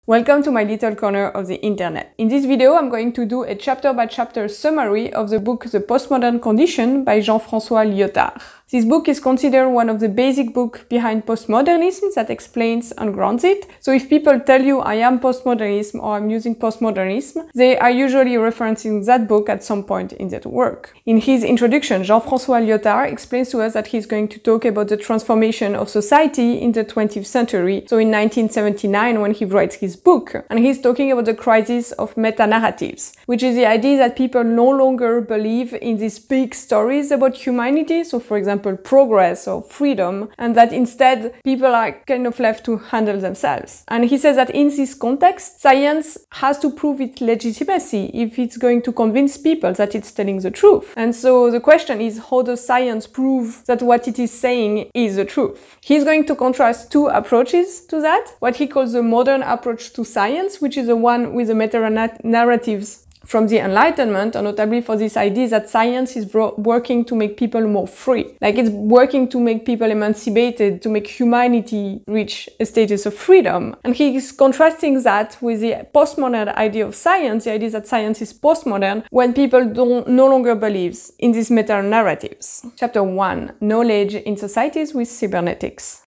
Welcome to my little corner of the internet. In this video, I'm going to do a chapter-by-chapter summary of the book The Postmodern Condition by Jean-François Lyotard. This book is considered one of the basic books behind postmodernism that explains and grounds it. So if people tell you I am postmodernism or I'm using postmodernism, they are usually referencing that book at some point in their work. In his introduction, Jean-François Lyotard explains to us that he's going to talk about the transformation of society in the 20th century, so in 1979 when he writes his book. And he's talking about the crisis of meta-narratives, which is the idea that people no longer believe in these big stories about humanity, so for example progress or freedom, and that instead people are kind of left to handle themselves. And he says that in this context, science has to prove its legitimacy if it's going to convince people that it's telling the truth. And so the question is, how does science prove that what it is saying is the truth? He's going to contrast two approaches to that, what he calls the modern approach to science, which is the one with the meta-narratives from the Enlightenment, and notably for this idea that science is working to make people more free. Like it's working to make people emancipated, to make humanity reach a status of freedom. And he's contrasting that with the postmodern idea of science, the idea that science is postmodern, when people no longer believe in these meta-narratives. Chapter 1. Knowledge in Societies with Cybernetics.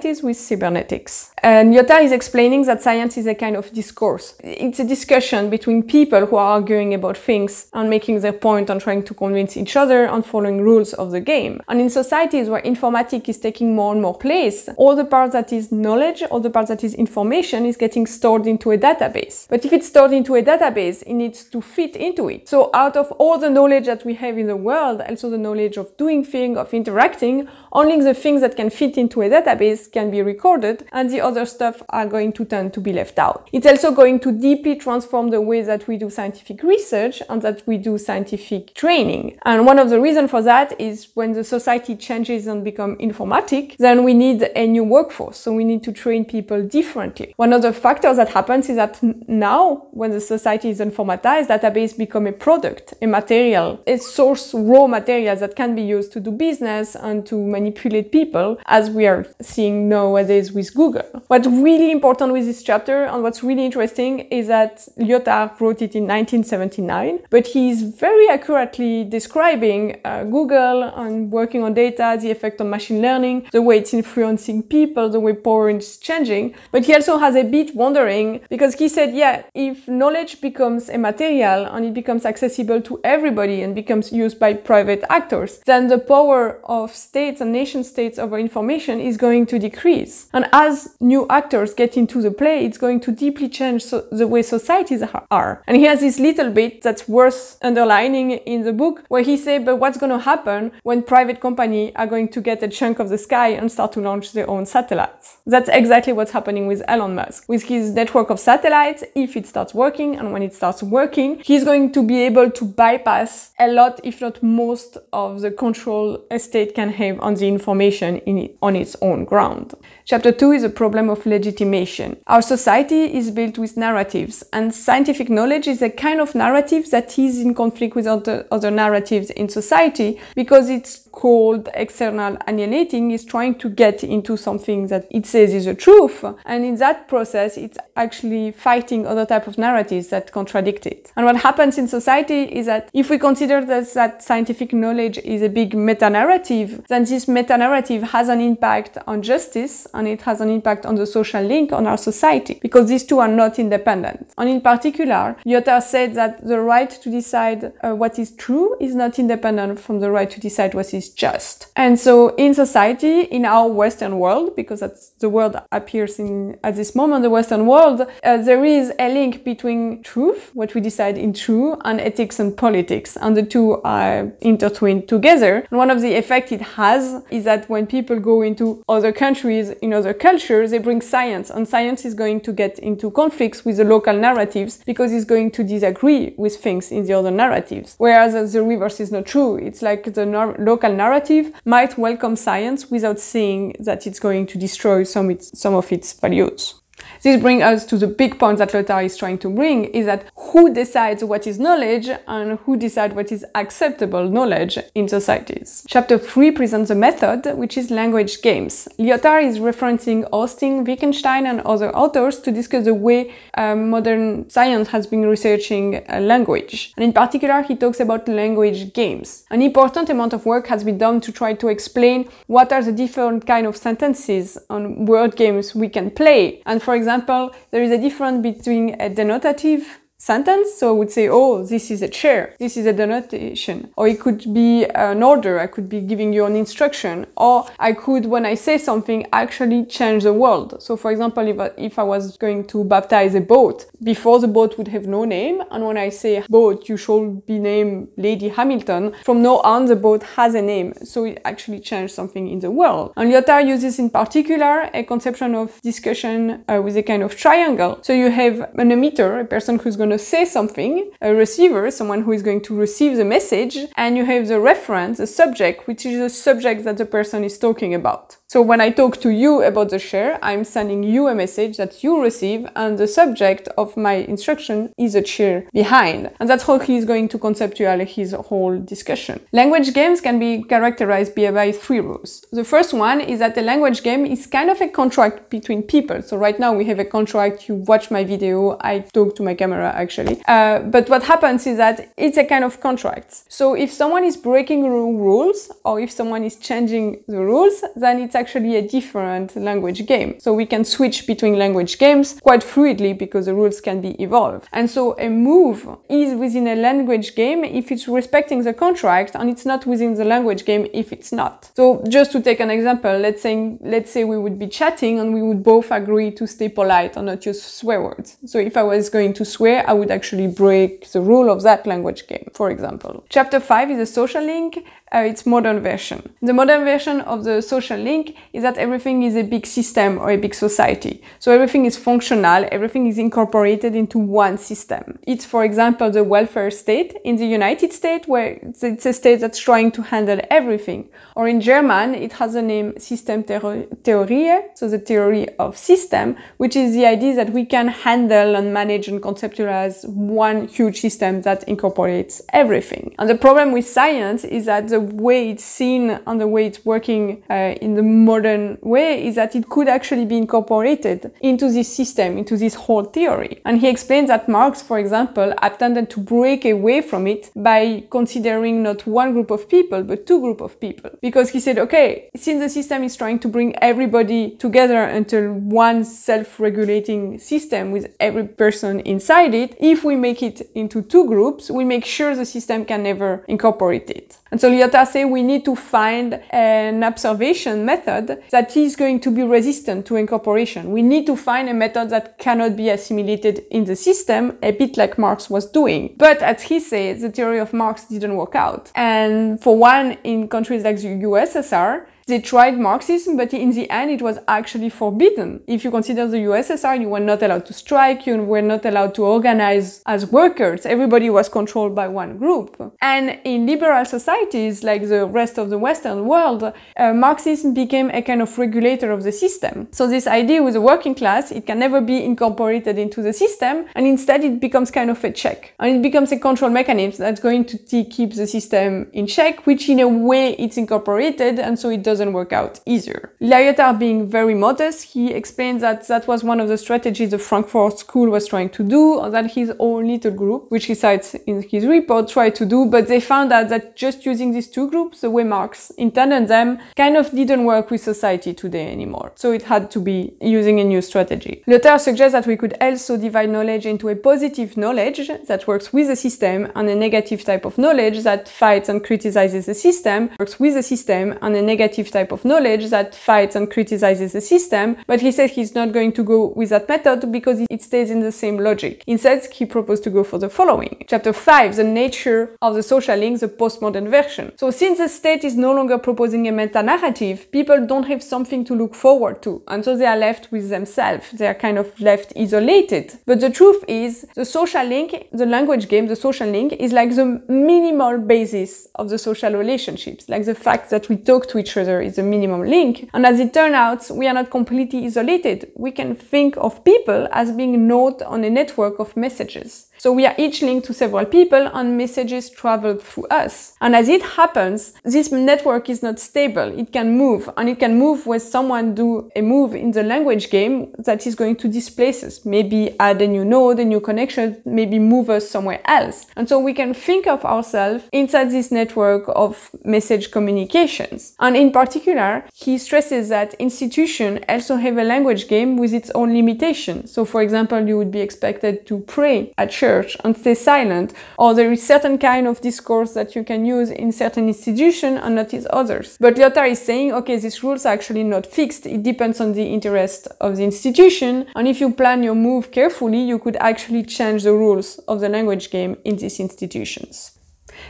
And Lyotard is explaining that science is a kind of discourse. It's a discussion between people who are arguing about things and making their point and trying to convince each other and following rules of the game. And in societies where informatics is taking more and more place, all the part that is knowledge, all the part that is information is getting stored into a database. But if it's stored into a database, it needs to fit into it. So out of all the knowledge that we have in the world, also the knowledge of doing things, of interacting, only the things that can fit into a database can be recorded, and the other stuff are going to tend to be left out. It's also going to deeply transform the way that we do scientific research and that we do scientific training. And one of the reasons for that is when the society changes and becomes informatic, then we need a new workforce. So we need to train people differently. One of the factors that happens is that now, when the society is informatized, database become a product, a material, a source raw material that can be used to do business and to manipulate people, as we are seeing nowadays with Google. What's really important with this chapter and what's really interesting is that Lyotard wrote it in 1979, but he's very accurately describing Google and working on data, the effect on machine learning, the way it's influencing people, the way power is changing. But he also has a bit wondering, because he said, yeah, if knowledge becomes a material and it becomes accessible to everybody and becomes used by private actors, then the power of states and nation states over information is going to decrease. And as new actors get into the play, it's going to deeply change the way societies are. And he has this little bit that's worth underlining in the book, where he says, but what's going to happen when private companies are going to get a chunk of the sky and start to launch their own satellites? That's exactly what's happening with Elon Musk. With his network of satellites, if it starts working, and when it starts working, he's going to be able to bypass a lot, if not most, of the control a state can have on the information on its own ground. Chapter 2 is a problem of legitimation. Our society is built with narratives, and scientific knowledge is a kind of narrative that is in conflict with other narratives in society, because it's called external alienating, is trying to get into something that it says is the truth, and in that process it's actually fighting other type of narratives that contradict it. And what happens in society is that if we consider that scientific knowledge is a big meta-narrative, then this meta-narrative has an impact on justice, and it has an impact on the social link on our society, because these two are not independent. And in particular, Lyotard said that the right to decide what is true is not independent from the right to decide what is just. And so in society, in our Western world, because that's the word appears at this moment, the Western world, there is a link between truth, what we decide in true, and ethics and politics, and the two are intertwined together. And one of the effects it has is that when people go into other countries, in other cultures, they bring science, and science is going to get into conflicts with the local narratives because it's going to disagree with things in the other narratives. Whereas the reverse is not true. It's like the local narrative might welcome science without saying that it's going to destroy some of its values. This brings us to the big point that Lyotard is trying to bring, is that who decides what is knowledge and who decides what is acceptable knowledge in societies. Chapter 3 presents a method, which is language games. Lyotard is referencing Austin, Wittgenstein and other authors to discuss the way modern science has been researching language. And in particular, he talks about language games. An important amount of work has been done to try to explain what are the different kind of sentences and word games we can play. And for example, there is a difference between a denotative sentence, so I would say, oh, this is a chair, this is a denotation, or it could be an order, I could be giving you an instruction, or I could, when I say something, actually change the world. So for example, if I was going to baptize a boat, before the boat would have no name, and when I say boat, you should be named Lady Hamilton, from now on the boat has a name, so it actually changed something in the world. And Lyotard uses in particular a conception of discussion with a kind of triangle. So you have an emitter, a person who's going to say something, a receiver, someone who is going to receive the message, and you have the reference, the subject, which is the subject that the person is talking about. So when I talk to you about the chair, I'm sending you a message that you receive, and the subject of my instruction is a chair behind. And that's how he's going to conceptualize his whole discussion. Language games can be characterized by 3 rules. The first one is that a language game is kind of a contract between people. So right now we have a contract, you watch my video, I talk to my camera actually. But what happens is that it's a kind of contract. So if someone is breaking rules, or if someone is changing the rules, then it's actually a different language game. So we can switch between language games quite fluidly because the rules can be evolved. And so a move is within a language game if it's respecting the contract, and it's not within the language game if it's not. So just to take an example, let's say we would be chatting and we would both agree to stay polite and not use swear words. So if I was going to swear, I would actually break the rule of that language game, for example. Chapter 5 is a social link. Its modern version. The modern version of the social link is that everything is a big system or a big society. So everything is functional, everything is incorporated into one system. It's, for example, the welfare state in the United States, where it's a state that's trying to handle everything. Or in German, it has the name Systemtheorie, so the theory of system, which is the idea that we can handle and manage and conceptualize one huge system that incorporates everything. And the problem with science is that the way it's seen and the way it's working in the modern way is that it could actually be incorporated into this system, into this whole theory. And he explains that Marx, for example, attempted to break away from it by considering not one group of people, but 2 groups of people. Because he said, okay, since the system is trying to bring everybody together into one self-regulating system with every person inside it, if we make it into 2 groups, we make sure the system can never incorporate it. And so Lyotard says we need to find an observation method that is going to be resistant to incorporation. We need to find a method that cannot be assimilated in the system, a bit like Marx was doing. But as he says, the theory of Marx didn't work out. And for one, in countries like the USSR, they tried Marxism, but in the end it was actually forbidden. If you consider the USSR, you were not allowed to strike, you were not allowed to organize as workers. Everybody was controlled by one group. And in liberal societies, like the rest of the Western world, Marxism became a kind of regulator of the system. So this idea with the working class, it can never be incorporated into the system, and instead it becomes kind of a check. And it becomes a control mechanism that's going to keep the system in check, which in a way it's incorporated, and so it doesn't work out easier. Lyotard, being very modest, he explains that that was one of the strategies the Frankfurt School was trying to do, or that his own little group, which he cites in his report, tried to do, but they found out that just using these 2 groups, the way Marx intended them, kind of didn't work with society today anymore. So it had to be using a new strategy. Lyotard suggests that we could also divide knowledge into a positive knowledge that works with the system and a negative type of knowledge that fights and criticizes the system, works with the system, and a negative type of knowledge that fights and criticizes the system, but he said he's not going to go with that method because it stays in the same logic. Instead, he proposed to go for the following. Chapter 5, the nature of the social link, the postmodern version. So since the state is no longer proposing a meta-narrative, people don't have something to look forward to, and so they are left with themselves. They are kind of left isolated. But the truth is, the social link, the language game, the social link, is like the minimal basis of the social relationships, like the fact that we talk to each other other is a minimum link. And as it turns out, we are not completely isolated. We can think of people as being nodes on a network of messages. So we are each linked to several people and messages travel through us. And as it happens, this network is not stable. It can move, and it can move when someone do a move in the language game that is going to displace us. Maybe add a new node, a new connection, maybe move us somewhere else. And so we can think of ourselves inside this network of message communications. And in particular, he stresses that institutions also have a language game with its own limitations. So for example, you would be expected to pray at church and stay silent, or there is certain kind of discourse that you can use in certain institutions and not in others. But Lyotard is saying, okay, these rules are actually not fixed. It depends on the interest of the institution, and if you plan your move carefully, you could actually change the rules of the language game in these institutions.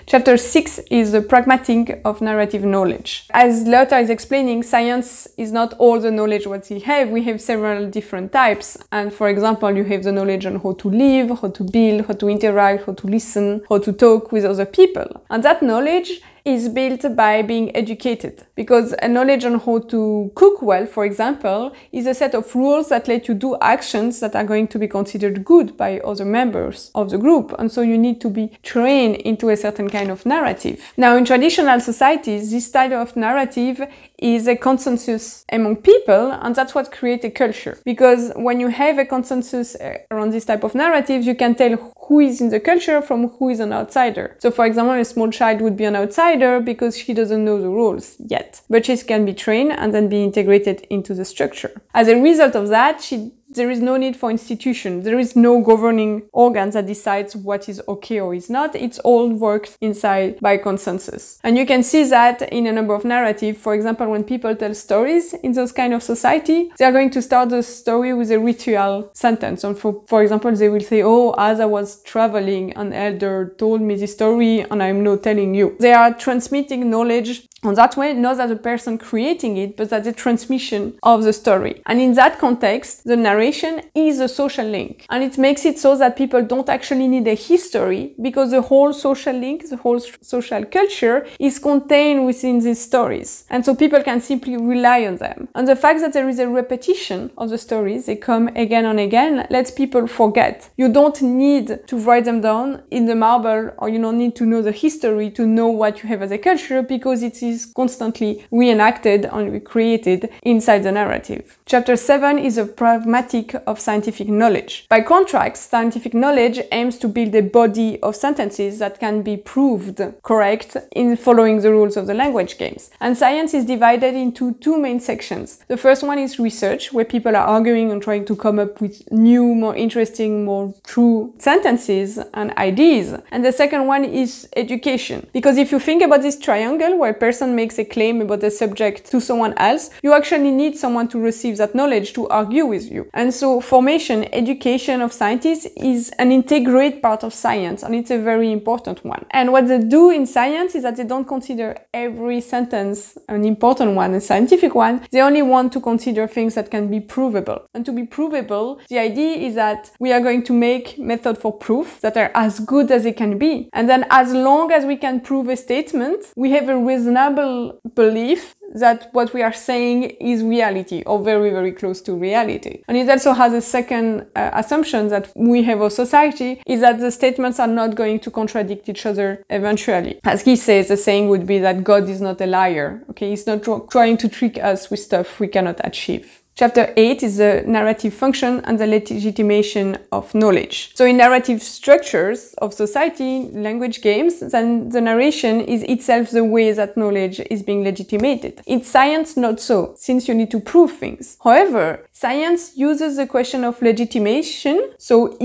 Chapter 6 is the pragmatic of narrative knowledge. As Lyotard is explaining, science is not all the knowledge what we have. We have several different types. And for example, you have the knowledge on how to live, how to build, how to interact, how to listen, how to talk with other people. And that knowledge is built by being educated, because a knowledge on how to cook well, for example, is a set of rules that let you do actions that are going to be considered good by other members of the group, and so you need to be trained into a certain kind of narrative. Now, in traditional societies, this style of narrative is a consensus among people, and that's what creates a culture. Because when you have a consensus around this type of narratives, you can tell who is in the culture from who is an outsider. So for example, a small child would be an outsider because she doesn't know the rules yet, but she can be trained and then be integrated into the structure. As a result of that, there is no need for institutions. There is no governing organ that decides what is okay or is not. It's all worked inside by consensus. And you can see that in a number of narratives. For example, when people tell stories in those kind of society, they are going to start the story with a ritual sentence. And for example, they will say, oh, as I was traveling, an elder told me this story and I'm now telling you. They are transmitting knowledge on that way, not that the person creating it, but that the transmission of the story. And in that context, the narration is a social link. And it makes it so that people don't actually need a history, because the whole social link, the whole social culture is contained within these stories. And so people can simply rely on them. And the fact that there is a repetition of the stories, they come again and again, lets people forget. You don't need to write them down in the marble, or you don't need to know the history to know what you have as a culture, because it is constantly reenacted and recreated inside the narrative. Chapter 7 is a pragmatic of scientific knowledge. By contrast, scientific knowledge aims to build a body of sentences that can be proved correct in following the rules of the language games. And science is divided into two main sections. The first one is research, where people are arguing and trying to come up with new, more interesting, more true sentences and ideas. And the second one is education. Because if you think about this triangle where a person makes a claim about a subject to someone else, you actually need someone to receive that knowledge to argue with you. And so formation, education of scientists is an integrated part of science, and it's a very important one. And what they do in science is that they don't consider every sentence an important one, a scientific one. They only want to consider things that can be provable. And to be provable, the idea is that we are going to make methods for proof that are as good as they can be. And then as long as we can prove a statement, we have a reasonable belief that what we are saying is reality, or very, very close to reality. And it also has a second assumption that we have a society, is that the statements are not going to contradict each other eventually. As he says, the saying would be that God is not a liar. Okay, he's not trying to trick us with stuff we cannot achieve. Chapter 8 is the narrative function and the legitimation of knowledge. So in narrative structures of society, language games, then the narration is itself the way that knowledge is being legitimated. In science, not so, since you need to prove things. However, science uses the question of legitimation, so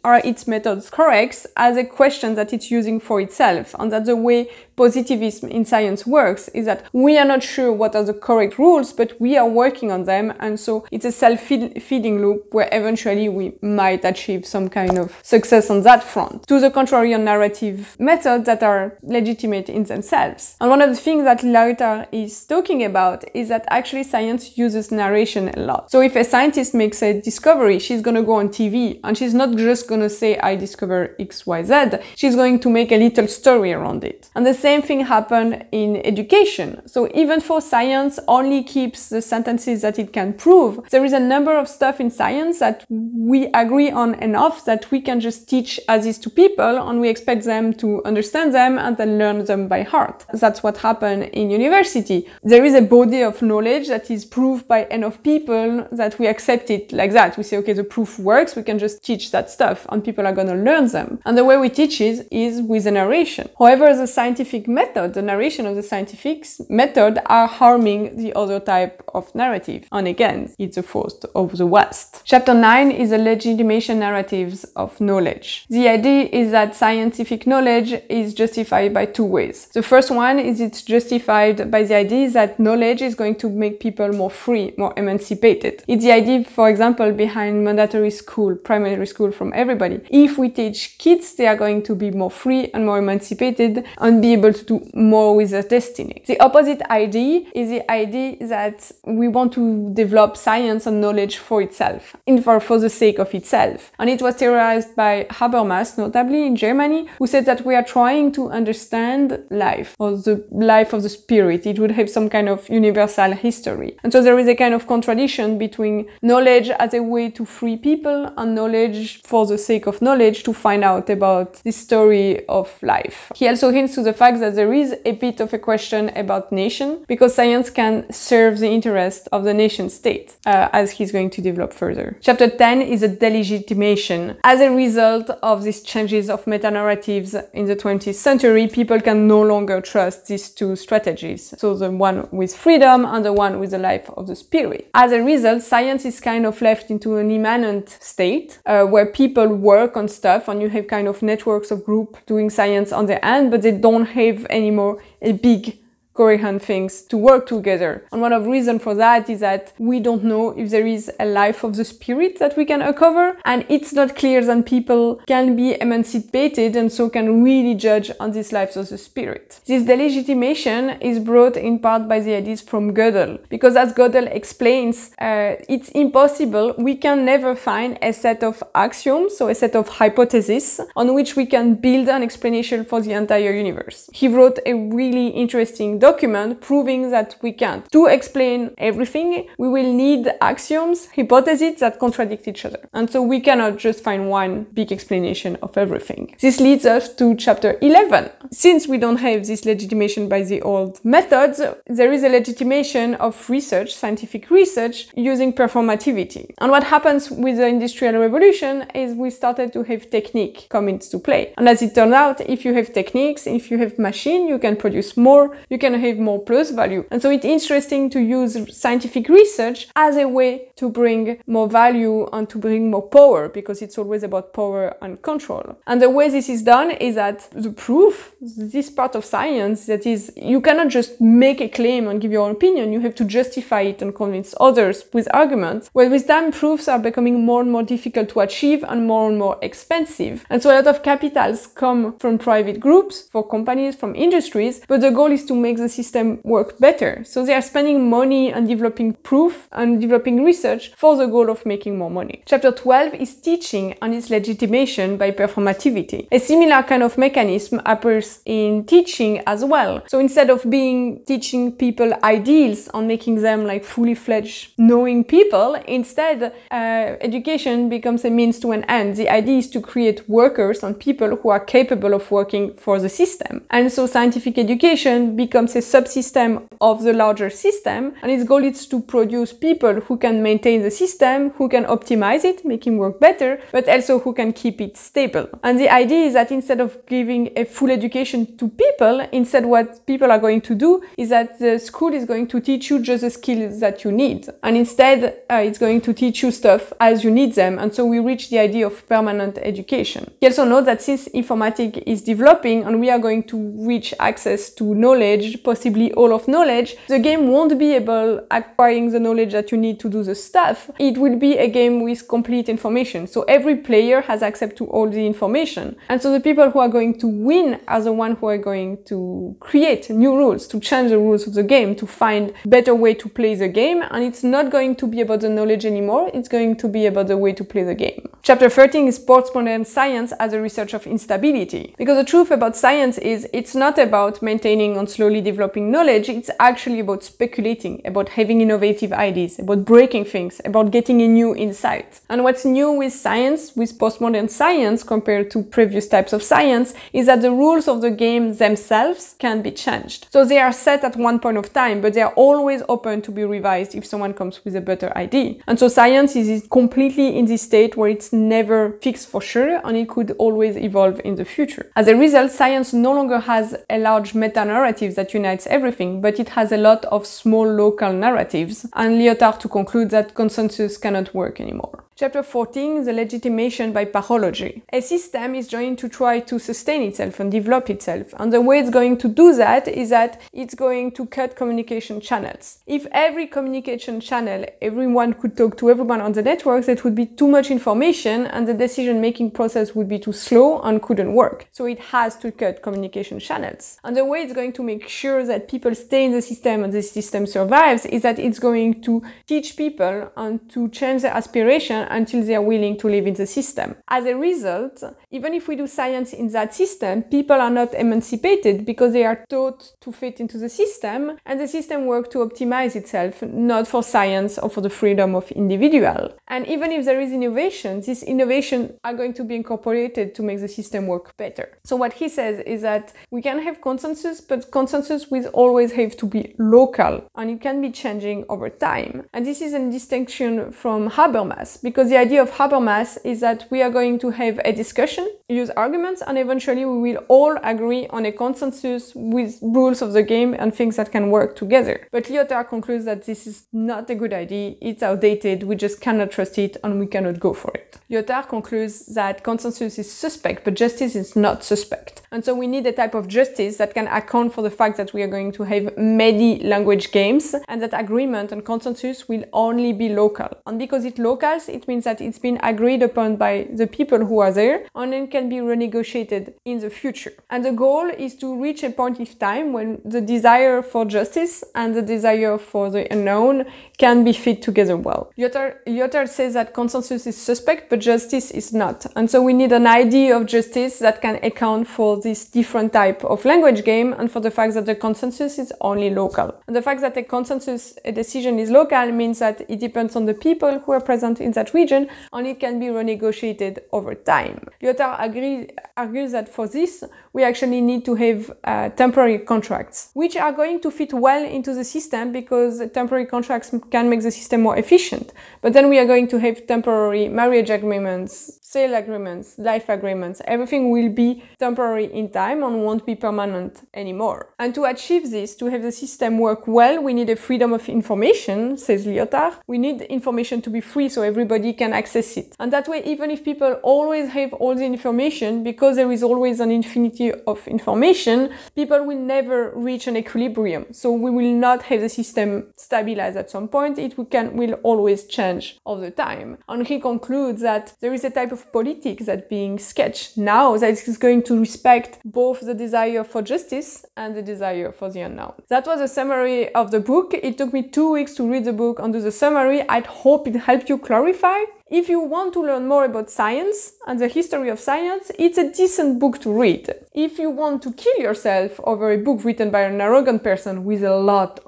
are its methods correct, as a question that it's using for itself. And that's the way positivism in science works, is that we are not sure what are the correct rules, but we are working on them. And so it's a self-feeding loop where eventually we might achieve some kind of success on that front. To the contrary, on narrative methods that are legitimate in themselves. And one of the things that Lyotard is talking about is that actually science uses narration a lot. So So if a scientist makes a discovery, she's going to go on TV and she's not just going to say, I discover XYZ. She's going to make a little story around it. And the same thing happened in education. So even though science only keeps the sentences that it can prove, there is a number of stuff in science that we agree on enough that we can just teach as is to people, and we expect them to understand them and then learn them by heart. That's what happened in university. There is a body of knowledge that is proved by enough people that we accept it like that. We say, okay, the proof works, we can just teach that stuff and people are going to learn them. And the way we teach is with a narration. However, the scientific method, the narration of the scientific method are harming the other type of narrative. And again, it's the fault of the West. Chapter 9 is the legitimation narratives of knowledge. The idea is that scientific knowledge is justified by two ways. The first one is it's justified by the idea that knowledge is going to make people more free, more emancipated. It's the idea, for example, behind mandatory school, primary school from everybody. If we teach kids, they are going to be more free and more emancipated and be able to do more with their destiny. The opposite idea is the idea that we want to develop science and knowledge for itself, for the sake of itself. And it was theorized by Habermas, notably in Germany, who said that we are trying to understand life, or the life of the spirit. It would have some kind of universal history. And so there is a kind of contradiction between knowledge as a way to free people and knowledge for the sake of knowledge to find out about the story of life. He also hints to the fact that there is a bit of a question about nation, because science can serve the interest of the nation state, as he's going to develop further. Chapter 10 is a delegitimation. As a result of these changes of meta-narratives in the 20th century, people can no longer trust these two strategies. So the one with freedom and the one with the life of the spirit. As a result, science is kind of left into an immanent state, where people work on stuff and you have kind of networks of groups doing science on their end, but they don't have anymore a big coherent things to work together. And one of the reasons for that is that we don't know if there is a life of the spirit that we can uncover, and it's not clear that people can be emancipated and so can really judge on this life of the spirit. This delegitimation is brought in part by the ideas from Gödel, because as Gödel explains, it's impossible, we can never find a set of axioms, so a set of hypotheses on which we can build an explanation for the entire universe. He wrote a really interesting document proving that we can't. To explain everything, we will need axioms, hypotheses that contradict each other. And so we cannot just find one big explanation of everything. This leads us to chapter 11. Since we don't have this legitimation by the old methods, there is a legitimation of research, scientific research, using performativity. And what happens with the Industrial Revolution is we started to have technique come into play. And as it turned out, if you have techniques, if you have machine, you can produce more, you can have more plus value. And so it's interesting to use scientific research as a way to bring more value and to bring more power, because it's always about power and control. And the way this is done is that the proof, this part of science, that is, you cannot just make a claim and give your own opinion, you have to justify it and convince others with arguments. Well, with time, proofs are becoming more and more difficult to achieve and more expensive. And so a lot of capitals come from private groups, for companies, from industries, but the goal is to make the system work better. So they are spending money on developing proof and developing research for the goal of making more money. Chapter 12 is teaching and its legitimation by performativity. A similar kind of mechanism appears in teaching as well. So instead of teaching people ideals and making them like fully fledged knowing people, instead education becomes a means to an end. The idea is to create workers and people who are capable of working for the system. And so scientific education becomes a subsystem of the larger system, and its goal is to produce people who can maintain the system, who can optimize it, make it work better, but also who can keep it stable. And the idea is that instead of giving a full education to people, instead what people are going to do is that the school is going to teach you just the skills that you need, and instead it's going to teach you stuff as you need them. And so we reach the idea of permanent education. He also notes that since informatics is developing and we are going to reach access to knowledge knowledge, possibly all of knowledge, the game won't be able acquiring the knowledge that you need to do the stuff. It will be a game with complete information. So every player has access to all the information. And so the people who are going to win are the ones who are going to create new rules, to change the rules of the game, to find better way to play the game. And it's not going to be about the knowledge anymore. It's going to be about the way to play the game. Chapter 13 is postmodern science as a research of instability. Because the truth about science is it's not about maintaining and slowly developing knowledge. It's actually about speculating, about having innovative ideas, about breaking things, about getting a new insight. And what's new with science, with postmodern science compared to previous types of science, is that the rules of the game themselves can be changed. So they are set at one point of time, but they are always open to be revised if someone comes with a better idea. And so science is completely in this state where it's never fixed for sure, and it could always evolve in the future. As a result, science no longer has a large meta-narrative that unites everything, but it has a lot of small local narratives. And Lyotard to conclude that consensus cannot work anymore. Chapter 14, the legitimation by pathology. A system is going to try to sustain itself and develop itself. And the way it's going to do that is that it's going to cut communication channels. If every communication channel, everyone could talk to everyone on the network, that would be too much information and the decision-making process would be too slow and couldn't work. So it has to cut communication channels. And the way it's going to make sure that people stay in the system and the system survives is that it's going to teach people and to change their aspiration until they are willing to live in the system. As a result, even if we do science in that system, people are not emancipated because they are taught to fit into the system, and the system works to optimize itself, not for science or for the freedom of individual. And even if there is innovation, these innovations are going to be incorporated to make the system work better. So what he says is that we can have consensus, but consensus will always have to be local, and it can be changing over time. And this is a distinction from Habermas, because the idea of Habermas is that we are going to have a discussion, use arguments, and eventually we will all agree on a consensus with rules of the game and things that can work together. But Lyotard concludes that this is not a good idea, it's outdated, we just cannot trust it and we cannot go for it. Lyotard concludes that consensus is suspect, but justice is not suspect. And so we need a type of justice that can account for the fact that we are going to have many language games and that agreement and consensus will only be local. And because it's local, it means that it's been agreed upon by the people who are there and then can be renegotiated in the future. And the goal is to reach a point in time when the desire for justice and the desire for the unknown can be fit together well. Lyotard says that consensus is suspect, but justice is not. And so we need an idea of justice that can account for this different type of language game and for the fact that the consensus is only local. And the fact that a decision is local means that it depends on the people who are present in that region and it can be renegotiated over time. Lyotard argues that for this, we actually need to have temporary contracts, which are going to fit well into the system because temporary contracts can make the system more efficient. But then we are going to have temporary marriage agreements, sale agreements, life agreements. Everything will be temporary in time and won't be permanent anymore. And to achieve this, to have the system work well, we need a freedom of information, says Lyotard. We need information to be free so everybody can access it. And that way, even if people always have all the information, because there is always an infinity of information, people will never reach an equilibrium. So we will not have the system stabilized at some point. It will always change all the time. And he concludes that there is a type of politics that being sketched now that is going to respect both the desire for justice and the desire for the unknown. That was a summary of the book. It took me 2 weeks to read the book and do the summary. I hope it helped you clarify. If you want to learn more about science and the history of science, it's a decent book to read. If you want to kill yourself over a book written by an arrogant person with a lot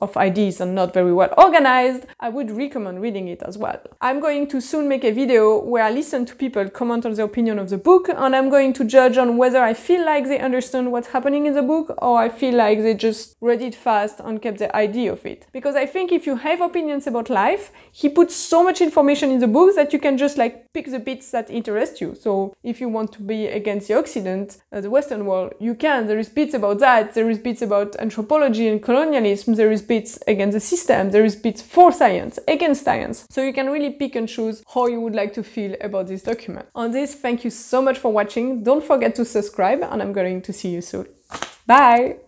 of ideas and not very well organized, I would recommend reading it as well. I'm going to soon make a video where I listen to people comment on the opinion of the book, and I'm going to judge on whether I feel like they understand what's happening in the book or I feel like they just read it fast and kept the idea of it. Because I think if you have opinions about life, he puts so much information in the book that you can just pick the bits that interest you. So if you want to be against the Occident, the Western world, you can. There is bits about that. There is bits about anthropology and colonialism. There is bits against the system. There is bits for science, against science. So you can really pick and choose how you would like to feel about this document. On this, thank you so much for watching. Don't forget to subscribe and I'm going to see you soon. Bye!